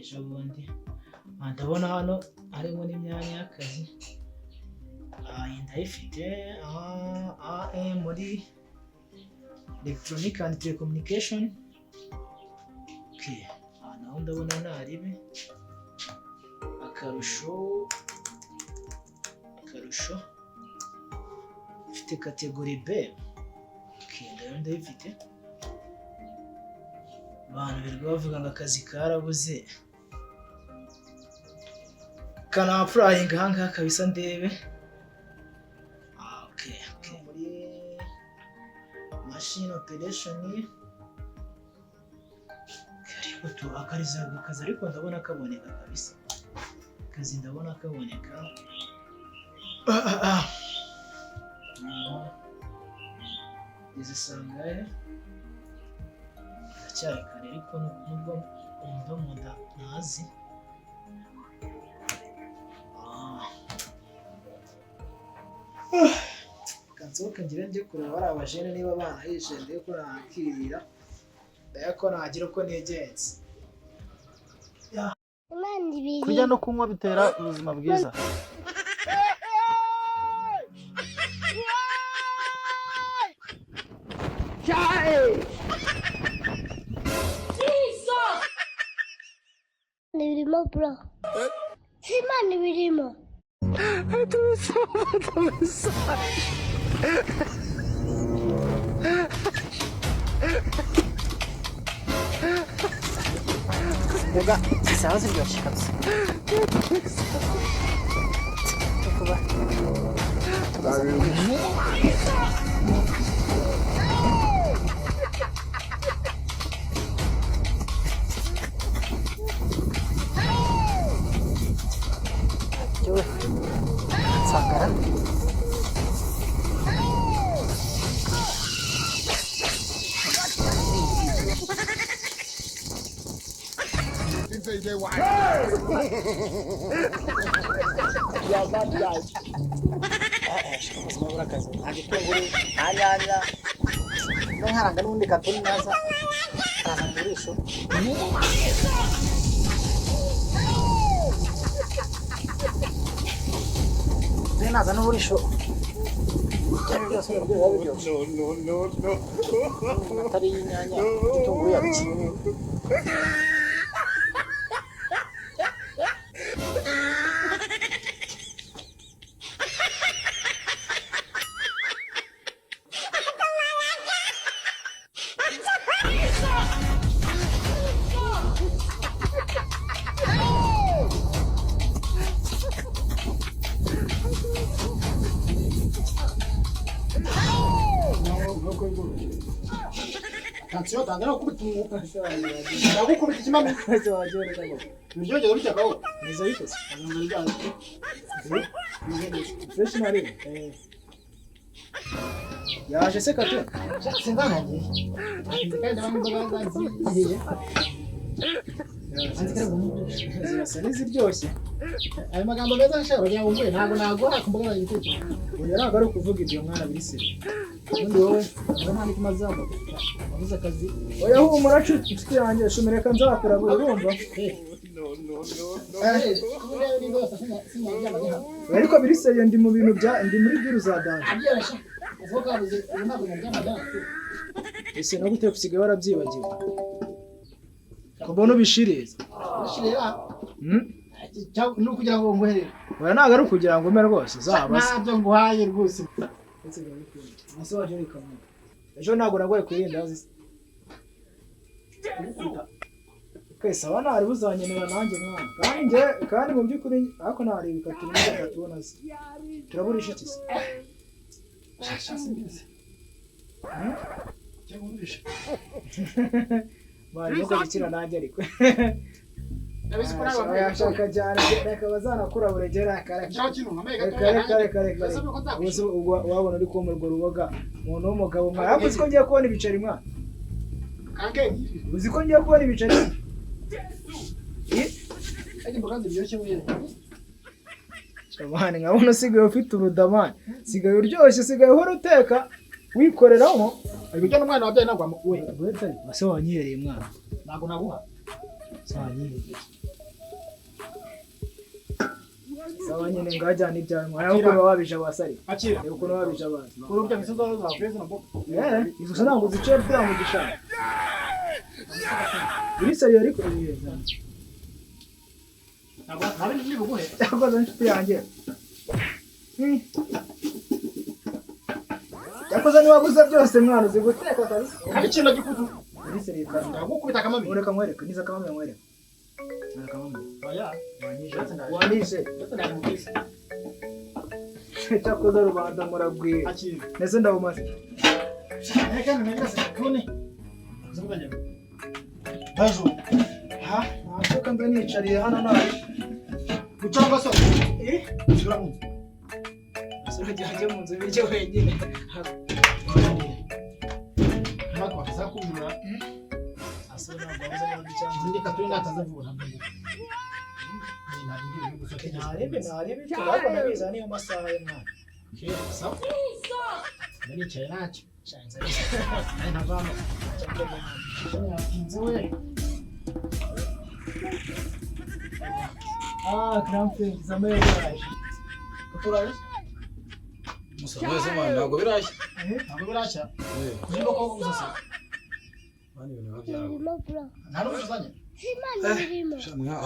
ejo bundi ndabona hano harimo n'imyanya y'akazi ndayifite muri electronic and telecommunication. naho ndabona naribe akarusho ifite kategori B. ndayifite abantu birirwa bavuga ngo akazi karabuze kana applying ahangaha kabisa ndebe. muri machine operation akazi ariko ndabona kaboneka kabisa, akazi ndabona kaboneka. izi sangahe cyari kare ariko nubwo mu nda nazi. kansohoka ngira njye kureba bari abajene niba banahije ndebe ko nakirira ko nagira uko negenze. kurya no kunywa bitera ubuzima bwiza. Birimo bro. Simani birimo. Boga, sawa ziryoshye kabisa. Sakara. Ngaranga n'undi katuni naza kaza murisho. Naza n'uburisho. No. Atari inyanya igitunguru yabiki. Kansiyo tangana kubita umwuka ndagukubita ikimami Ese wajyore kabo. niryoge rubicakaho Nizo bitose. azongera ijyana Fresh mari. Yaje se katu. sinzanagiye kandi abandi imboga zaziye Zirasa n'iziryoshye. ayo magambo meza nshaka kugira ngo mvuye ntabwo naguha ku mboga z'igitutu Uyu ntabwo ari ukuvuga ibyo mwana birisire. Ubundi wowe urabona ko mazamu wabuze akazi oya humura nshuti yanjye shumereka nzakora urumva. Ariko biriseye ndi mu bintu bya ndi muri biru za danje. Ese no gute kusigaye warabyibagiwe. Kubona ubishiriza. ni ukugira ngo nguherere Oya ntabwo ari ukugira ngo umere rwose zaba se. ntabyo nguhaye rwose Ese waje uri kamwe. Ejo ntabwo nagoye kwirinda azi. Kwese abana ari buzanyenera nanjye mwana. Kandi mu by'ukuri ariko nari bikatuma tubona se. Turaburisha iki se? Bari no gukira nanjye ariko. Yashaka cyane reka bazanakura buregera kare. Wabona uri ko mu rwo ruboga umuntu w'umugabo mwana. Ariko uzi ko ngiye kubona ibiceri mwana. Uzi ko ngiye kubona ibiceri. Shamani nkabona usigaye ufite urudamani. Sigaye uryoshye, sigaye uhora uteka wikoreramo. ibijya n'umwana wabyaye ntabwo wamukuye Ase wanyihereye mwana. ntabwo naguha Wanyihereye. sawa nyine ngajyana ibyawe mwana uko wabije abasari akira uko wabije abantu urubya misozo zakweza nabo izo ntabwo zice bya mu gishanga iri sari ariko ntabwo habe nibuguhe yakoze inshuti yanjye yakoze niwabuze byose mwana uzi guteka kabisa ikintu gikutu iri sari kandi ndagukubita kamami ureka nkwereke niza kamame nkwereke oya wanishe ndamubise cyakoze rubanda muragwiye akira nese ndabumaze nekana nagase kone zubanya bajo ha ntabwo nza nicariye hano nawe gucanga so sura mu asore jyaje mu nzu bije wenyine nako zakumura asore ntabwo abuze n'ibyo cyangwa ndi katuri natazavura narebe turabona nabiza niyo masaha y'umwana sawa ndani cyane nacyo shanze ntavamo yakinze we crampe zameraje katuraje musa mwese mwana ntabwo birashya ntabwo birashya eh niba ko uzase bani ibintu babyara birimo bro nta n'ubuzanye simana birimo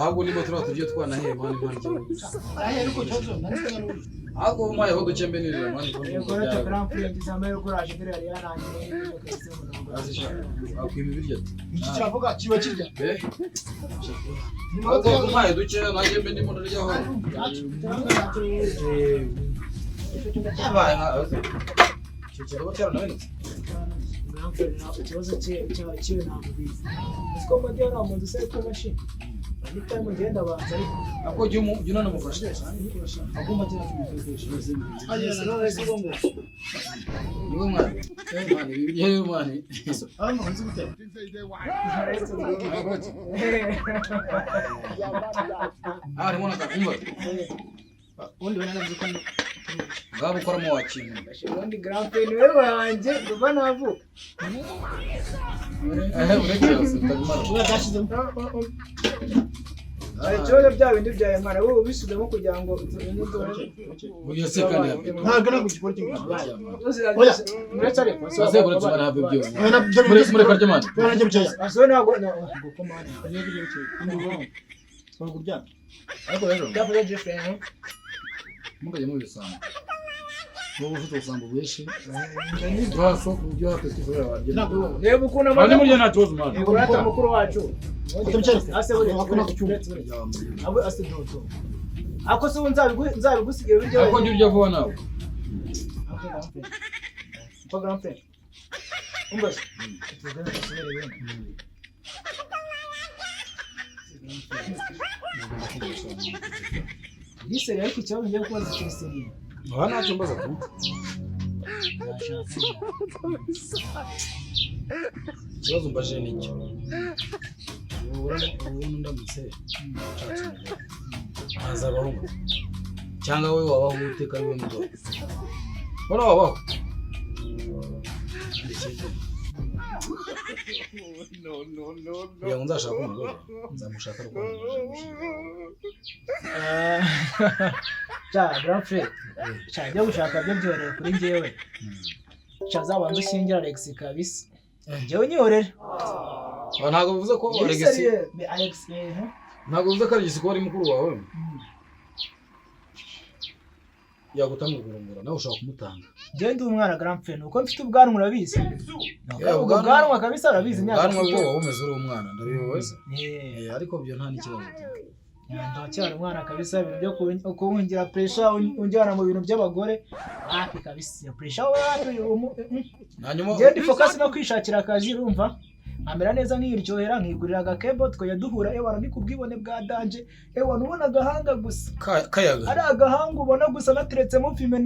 ahubwo niba turaba tujye twanahe mani mani ahe ariko cyozo nandikanya n'ubu ahubwo umaye ho ducembe nirira mani yego reta crampe zameraje mbere yari yarangiye n'ibyo kese mu ntabwo azisha akwima ibiryo iki kiravuga kiba kirya eh ahubwo umaye duke nanjye mbe ndimo ndaryaho yabaye nka cyo kidobo cyaranabonetse ikibazo cyiwe ntabwo bizi ko mujya ari mu nzu se ko mashini nita mugenda abanza ariko ako jya unanamufasha agomba cyane kumufasha ageze no rese ngo niwe mwana mwana ibi biryo mwana aho ngo nzi gute harimo n'akakumba undi wana nabyo ko ngabo ukoramo wakintu undi grand pen we wanjye kuva navuka urekeye utabimara uya gashize ari cyo bya bindi bya mwana wowe ubisubemo kugira ngo uyu se kandi ntabwo nabwo gikora kimwe oya muretse ariko ase bure tubana have byo oya nabyo muri karya mwana bana nje bucya aso ntabwo nguko mwana niyo byo cyo kwa kurya ariko rero ndavuga Jeffrey mukajya mu bisambo wowe ufite ubusambo bwinshi baso kubyo hafite kubera waryo ntabwo reba ukuntu bandi muri nta kibazo mwana urata mukuru wacu ase bure akona ku cyuma abo ase dodo ako se nzabigusigaye biryo ariko njye urya vuba nawe pa grand frère umbase tugana gusubira ibintu Lise ariko ikibazo ngiye kubaza Christine. aha ntacyo mbaza tu ikibazo mbaje ni icyo ubu ndamutse nshatse umugore hazabaho umugore cyangwa wowe wabaho uteka ari we mugore wari wabaho kugira ngo nzashake umugore nzamushaka rwanda Cha grand frère. Cha byo gushaka byo byoreye kuri njyewe. Cha zabanza ushingira Alex kabisa. Njyewe nyorere. ntabwo bivuze ko Alexi Alex ntabwo bivuze ko Alexi ko ari mukuru wawe yagutamugurungura nawe ushaka kumutanga njyewe ndi umwana grand frère nuko mfite ubwanwa urabizi. Ubwanwa kabisa urabizi imyaka. ubwanwa bwo wowe umeze uri umwana ndabizi ariko byo nta n'ikibazo ndacyari umwana kabisa ibintu byo kuwungira pressure unjyana mu bintu by'abagore hafi kabisa ya pressure wapi hanyuma njye ndi focus no kwishakira akazi urumva amera neza nkiryohera nkigurira agakebo twajya duhura ewa kubwibone bwa danje ewa nubona agahanga gusa kayaga ari agahanga ubona gusa nateretsemo filme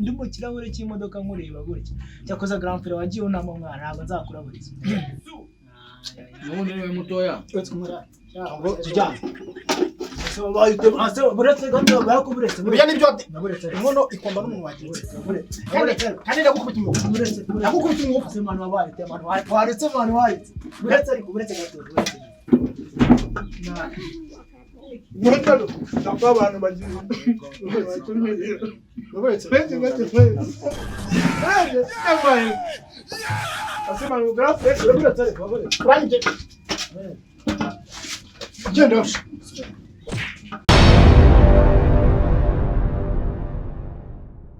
ndi mu kirahure cy'imodoka nkureba gutya cyakoze grand frère wagiye unamo mwana ntabwo nzakuraburiza nubundi niwe mutoya ngo tujyane so bayite ase buretse gato bakuburetse burya nibyo buretse inkono ikomba n'umuntu wagiye buretse kandi ndagukubita umwuka buretse ndagukubita umwuka ase manu wabayite manu waretse manu wayite buretse ariko buretse gato buretse Mwakalo, ndakwa abantu bagiye. Twende ngati twende. Kama asema ni graph, ndio tare kwa bure. Kwanje. Jenda.